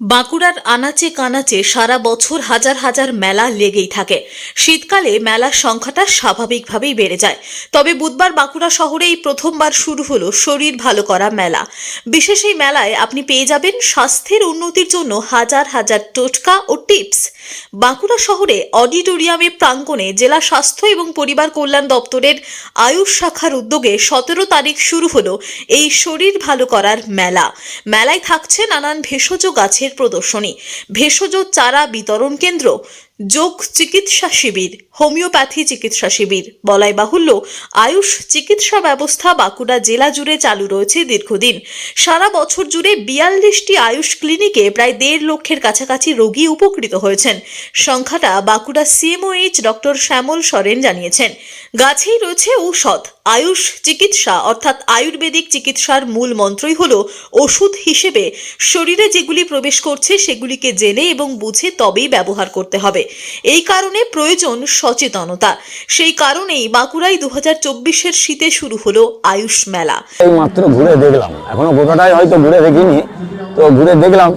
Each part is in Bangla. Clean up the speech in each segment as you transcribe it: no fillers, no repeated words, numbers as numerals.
বাঁকুড়ার আনাচে কানাচে সারা বছর হাজার হাজার মেলা লেগেই থাকে। শীতকালে মেলার সংখ্যাটা স্বাভাবিকভাবেই বেড়ে যায়। তবে বুধবার বাঁকুড়া শহরে এই প্রথমবার শুরু হলো শরীর ভালো করা মেলা। বিশেষ এই মেলায় আপনি পেয়ে যাবেন স্বাস্থ্যের উন্নতির জন্য হাজার হাজার টোটকা ও টিপস। বাঁকুড়া শহরে অডিটোরিয়ামে প্রাঙ্গণে জেলা স্বাস্থ্য এবং পরিবার কল্যাণ দপ্তরের আয়ুষ শাখার উদ্যোগে 17 তারিখ শুরু হলো এই শরীর ভালো করার মেলা। মেলায় থাকছে নানান ভেষজ গাছের প্রদর্শনী, ভেষজ চারা বিতরণ কেন্দ্র, যোগ চিকিৎসা শিবির, হোমিওপ্যাথি চিকিৎসা শিবির। বলাই বাহুল্য, আয়ুষ চিকিৎসা ব্যবস্থা বাঁকুড়া জেলা জুড়ে চালু রয়েছে দীর্ঘদিন। সারা বছর জুড়ে 42টি আয়ুষ ক্লিনিকে প্রায় 1.5 লক্ষের কাছাকাছি রোগী উপকৃত হয়েছেন। সংখ্যাটা বাঁকুড়া সিএমওএইচ ডক্টর শ্যামল সরেন জানিয়েছেন। গাছেই রয়েছে ঔষধ। আয়ুষ চিকিৎসা অর্থাৎ আয়ুর্বেদিক চিকিৎসার মূল মন্ত্রই হলো ওষুধ হিসেবে শরীরে যেগুলি প্রবেশ করছে সেগুলিকে জেনে এবং বুঝে তবেই ব্যবহার করতে হবে। এই কারণে প্রয়োজন সচেতনতা। সেই কারণেই বাঁকুড়ায় 2024-এর শীতে শুরু হলো আয়ুষ মেলা। এই মাত্র ঘুরে দেখলাম, এখনো গোটাটাই হয়তো ঘুরে দেখিনি, তো ঘুরে দেখলাম,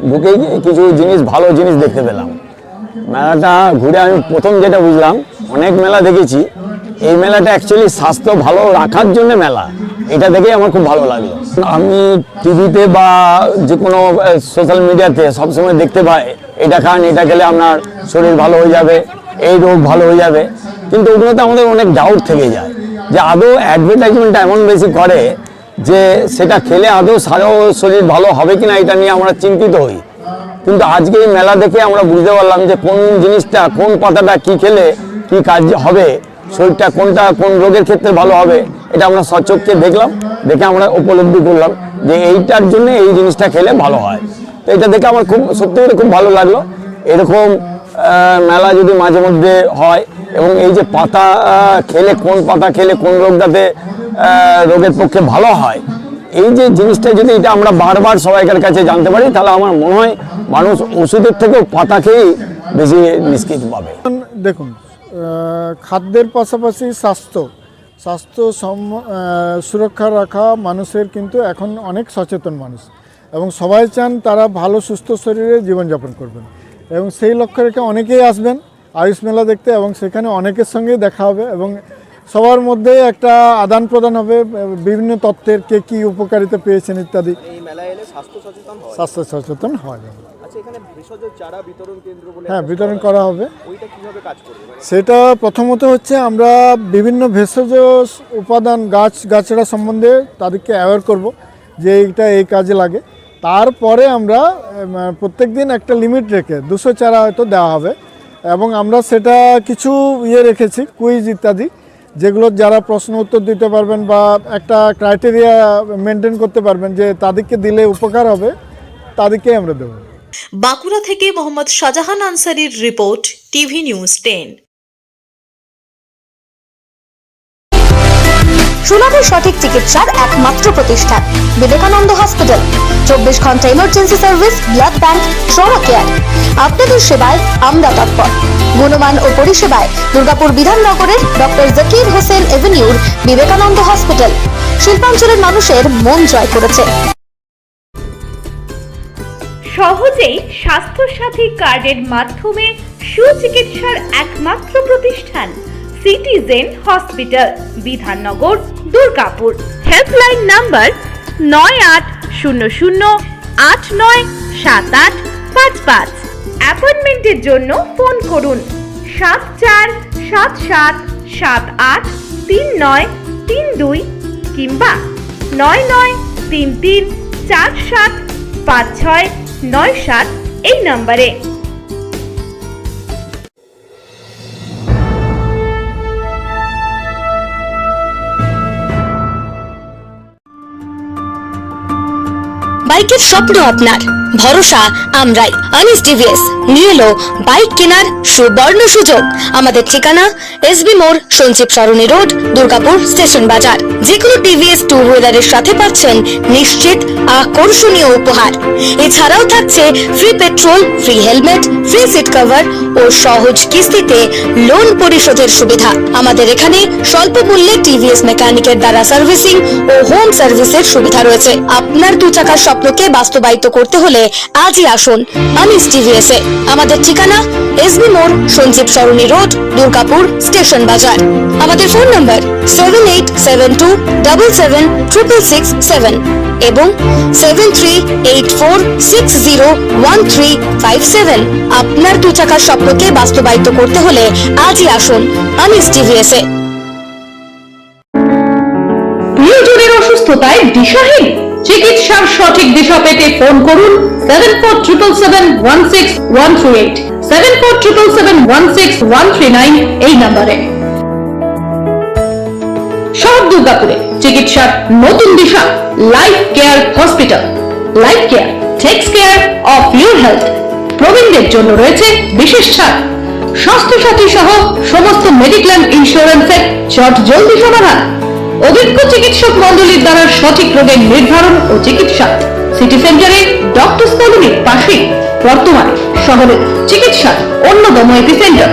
ঢুকে কিছু জিনিস, ভালো জিনিস দেখতে পেলাম। মেলাটা ঘুরে আমি প্রথম যেটা বুঝলাম, অনেক মেলা দেখেছি, এই মেলাটা অ্যাকচুয়ালি স্বাস্থ্য ভালো রাখার জন্য মেলা। এটা দেখেই আমার খুব ভালো লাগলো। আমি টিভিতে বা যে কোনো সোশ্যাল মিডিয়াতে সবসময় দেখতে পাই, এটা খান, এটা খেলে আপনার শরীর ভালো হয়ে যাবে, এই রোগ ভালো হয়ে যাবে, কিন্তু ওগুলোতে আমাদের অনেক ডাউট থেকে যায় যে আদৌ অ্যাডভার্টাইজমেন্টটা এমন বেশি করে যে সেটা খেলে আদৌ সারাও শরীর ভালো হবে কিনা, এটা নিয়ে আমরা চিন্তিত হই। কিন্তু আজকে এই মেলা দেখে আমরা বুঝতে পারলাম যে কোন জিনিসটা, কোন পাতাটা কি খেলে কি কাজ হবে, শরীরটা কোনটা কোন রোগের ক্ষেত্রে ভালো হবে, এটা আমরা সচক্ষে দেখলাম, দেখে আমরা উপলব্ধি করলাম যে এইটার জন্য এই জিনিসটা খেলে ভালো হয়। তো এটা দেখে আমার খুব সত্যি খুব ভালো লাগলো। এরকম মেলা যদি মাঝে মধ্যে হয়, এবং এই যে পাতা খেলে, কোন পাতা খেলে কোন রোগটাতে রোগের পক্ষে ভালো হয়, এই যে জিনিসটা যদি এটা আমরা বারবার সবাইকার কাছে জানতে পারি, তাহলে আমার মনে হয় মানুষ ওষুধের থেকেও পাতা খেয়েই বেশি নিষ্কৃতি পাবে। দেখুন, খাদ্যের পাশাপাশি স্বাস্থ্য সুরক্ষা রাখা মানুষের কিন্তু এখন অনেক সচেতন মানুষ, এবং সবাই চান তারা ভালো সুস্থ শরীরে জীবনযাপন করবেন, এবং সেই লক্ষ্য রেখে অনেকেই আসবেন আয়ুষ মেলা দেখতে, এবং সেখানে অনেকের সঙ্গেই দেখা হবে এবং সবার মধ্যে একটা আদান প্রদান হবে বিভিন্ন তথ্যের, কে কী উপকারিতা পেয়েছেন ইত্যাদি। এই মেলায় এলে স্বাস্থ্য সচেতন হয়। আচ্ছা, এখানে ভেষজ চারা বিতরণ কেন্দ্র বলে বিতরণ করা হবে। ওইটা কিভাবে কাজ করবে? সেটা প্রথমত হচ্ছে আমরা বিভিন্ন ভেষজ উপাদান গাছড়া সম্বন্ধে তাদেরকে অ্যাওয়ার করব যে এইটা এই কাজে লাগে। তারপরে আমরা প্রত্যেক দিন একটা লিমিট রেখে 200 চারা হয়তো দেওয়া হবে, এবং আমরা সেটা কিছু রেখেছি, কুইজ ইত্যাদি, যেগুলো যারা প্রশ্ন উত্তর দিতে পারবেন বা একটা ক্রাইটেরিয়া মেনটেন করতে পারবেন যে তাদেরকে দিলে উপকার হবে, তাদেরকেই আমরা দেবো। বাঁকুড়া থেকে মোহাম্মদ শাহজাহান আনসারির রিপোর্ট, টিভি নিউজ 10। সুলভের সঠিক চিকিৎসার একমাত্র প্রতিষ্ঠান বিবেকানন্দ হসপিটাল। 24 ঘন্টা emergency service, blood bank, trauma care. আপনাদের সেবায় আমরা তৎপর। গুণমান ও পরিষেবায় দুর্গাপুর বিধাননগরের ডক্টর জাকির হোসেন এভিনিউর বিবেকানন্দ হসপিটাল শিল্পাঞ্চলের মানুষের মন জয় করেছে। সহজেই স্বাস্থ্যসাথী কার্ডের মাধ্যমে সুচিকিৎসার একমাত্র প্রতিষ্ঠান citizen hospital, Bidhannagar, Durgapur. Helpline number 9800897855। অ্যাপয়েন্টমেন্টের জন্য ফোন করুন 7477783932 কিংবা 9933475697 এই নম্বরে। বাইকের স্বপ্ন আপনার, ভরসা আমরাই। আনিস টিভিএস নিয়ে এলো বাইক কেনার সুবর্ণ সুযোগ। আমাদের ঠিকানা এসবি মোড়, সঞ্জীব সরণি রোড, দুর্গাপুর স্টেশন বাজার। যে কোনো টিভিএস টু হুইলারের সাথে পাচ্ছেন নিশ্চিত আকর্ষণীয় উপহার। এছাড়াও থাকছে free petrol, free helmet, free seat cover ও সহজ কিস্তিতে লোন পরিশোধের সুবিধা। আমাদের এখানে স্বল্প মূল্যে টিভিএস মেকানিকের দ্বারা সার্ভিসিং ও হোম সার্ভিসের সুবিধা রয়েছে। আপনার 2 চাকার স্বপ্ন স্বপ্নকে বাস্তবায়িত করতে হলে আজই আসুন আনিস টিভিএস এ। আমাদের ঠিকানা এসবি মোড়, সঞ্জীব সরণি রোড, দুর্গাপুর স্টেশন বাজার। আমাদের ফোন নম্বর 7872776667 এবং 7384601357। আপনার 2 চাকার স্বপ্নকে বাস্তবায়িত করতে হলে আজই আসুন আনিস টিভিএস এ। প্রিয়জনের অসুস্থতায় দিশাহীন, চিকিৎসার সঠিক দিশা পেতে ফোন করুন 7477716138, 7477716139 এই নম্বরে। শহর দুর্গাপুরে চিকিৎসার নতুন দিশা life care hospital. Life care takes care of your health. প্রবীণদের জন্য রয়েছে বিশেষ ছাড়। স্বাস্থ্য সাথী সহ সমস্ত মেডিক্লেম ইন্স্যুরেন্সের চট জলদি সমাধান। অভিজ্ঞ চিকিৎসক মণ্ডলীর দ্বারা সঠিক রোগের নির্ধারণ ও চিকিৎসা। সিটি সেন্টারে ডক্টরস কলোনির পাশে বর্তমানে শহরের চিকিৎসার অন্যতম epicentre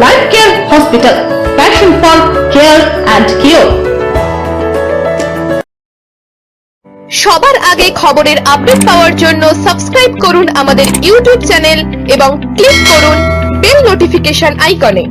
life care hospital, passion for care and cure. সবার আগে খবরের আপডেট পাওয়ার জন্য সাবস্ক্রাইব করুন আমাদের ইউটিউব চ্যানেল এবং ক্লিক করুন বেল নোটিফিকেশন আইকনে।